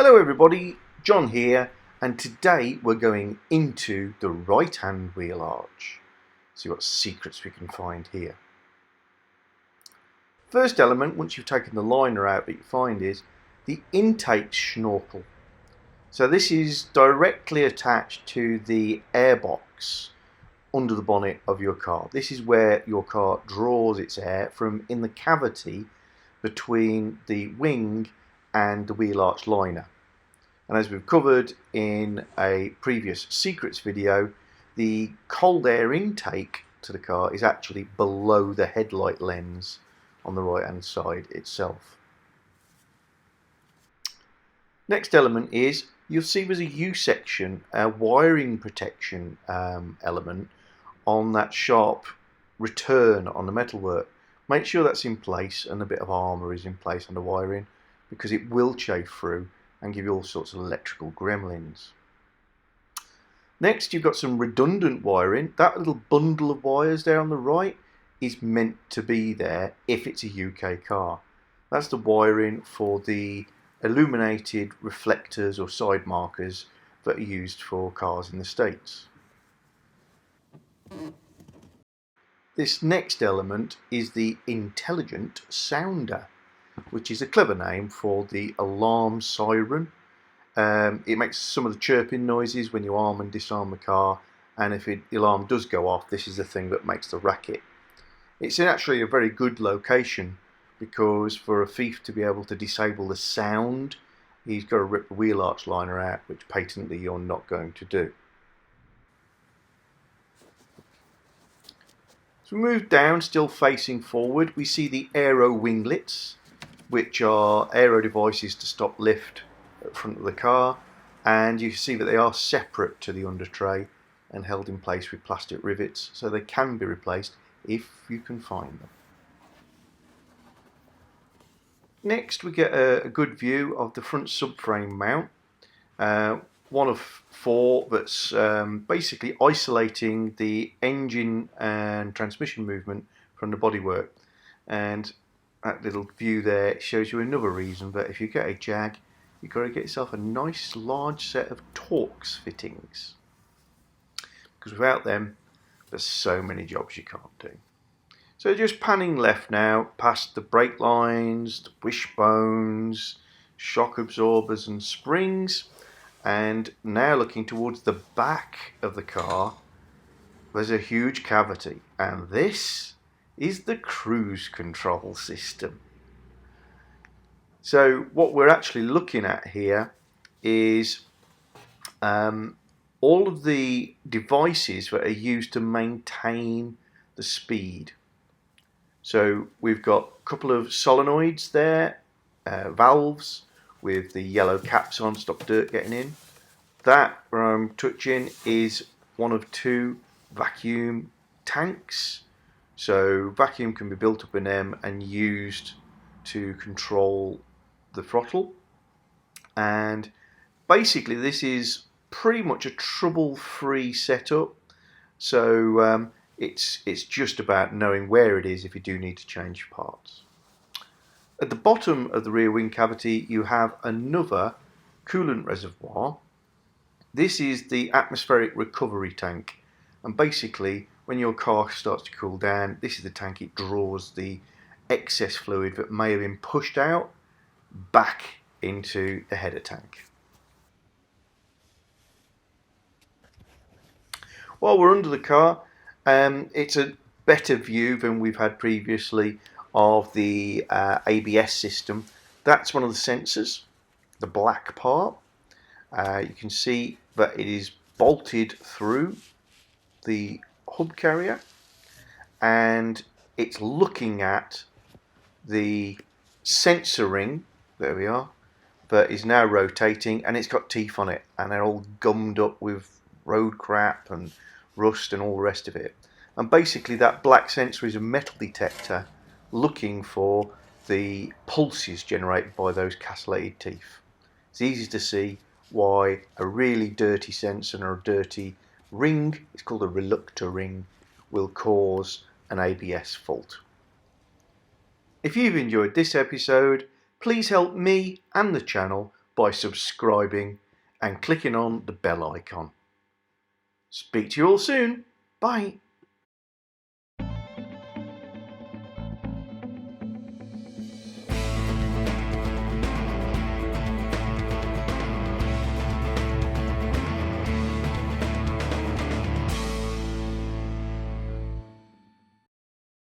Hello everybody, John here, and today we're going into the right hand wheel arch. See what secrets we can find here. First element, once you've taken the liner out, that you find is the intake snorkel. So this is directly attached to the airbox under the bonnet of your car. This is where your car draws its air from in the cavity between the wing and the wheel arch liner. And as we've covered in a previous secrets video, the cold air intake to the car is actually below the headlight lens on the right hand side itself. Next element is, you'll see there's a U-section, a wiring protection element on that sharp return on the metalwork. Make sure that's in place and a bit of armour is in place on the wiring, because it will chafe through and give you all sorts of electrical gremlins. Next, you've got some redundant wiring. That little bundle of wires there on the right is meant to be there if it's a UK car. That's the wiring for the illuminated reflectors or side markers that are used for cars in the States. This next element is the Intelligent sounder, which is a clever name for the alarm siren. It makes some of the chirping noises when you arm and disarm the car, and if the alarm does go off, this is the thing that makes the racket. It's actually a very good location, because for a thief to be able to disable the sound, he's got to rip the wheel arch liner out, which patently you're not going to do. So we move down, still facing forward, we see the AERO winglets, which are aero devices to stop lift at the front of the car, and you see that they are separate to the under tray and held in place with plastic rivets, so they can be replaced if you can find them. Next, we get a good view of the front subframe mount, one of four that's basically isolating the engine and transmission movement from the bodywork. And that little view there shows you another reason that if you get a Jag, you've got to get yourself a nice large set of Torx fittings, because without them there's so many jobs you can't do. So just panning left now past the brake lines, the wishbones, shock absorbers and springs, and now looking towards the back of the car, there's a huge cavity, and this is the cruise control system. So what we're actually looking at here is all of the devices that are used to maintain the speed. So we've got a couple of solenoids there, valves with the yellow caps on, stop dirt getting in. That where I'm touching is one of two vacuum tanks. So vacuum can be built up in them and used to control the throttle. And basically this is pretty much a trouble-free setup. So it's just about knowing where it is if you do need to change parts. At the bottom of the rear wing cavity you have another coolant reservoir. This is the atmospheric recovery tank, and basically when your car starts to cool down, this is the tank. It draws the excess fluid that may have been pushed out back into the header tank. While we're under the car, it's a better view than we've had previously of the ABS system. That's one of the sensors, the black part. You can see that it is bolted through the hub carrier, and it's looking at the sensor ring, there we are, that is now rotating, and it's got teeth on it, and they're all gummed up with road crap and rust and all the rest of it. And basically that black sensor is a metal detector looking for the pulses generated by those castellated teeth. It's easy to see why a really dirty sensor or a dirty ring, it's called a reluctor ring, will cause an ABS fault. If you've enjoyed this episode, please help me and the channel by subscribing and clicking on the bell icon. Speak to you all soon. Bye.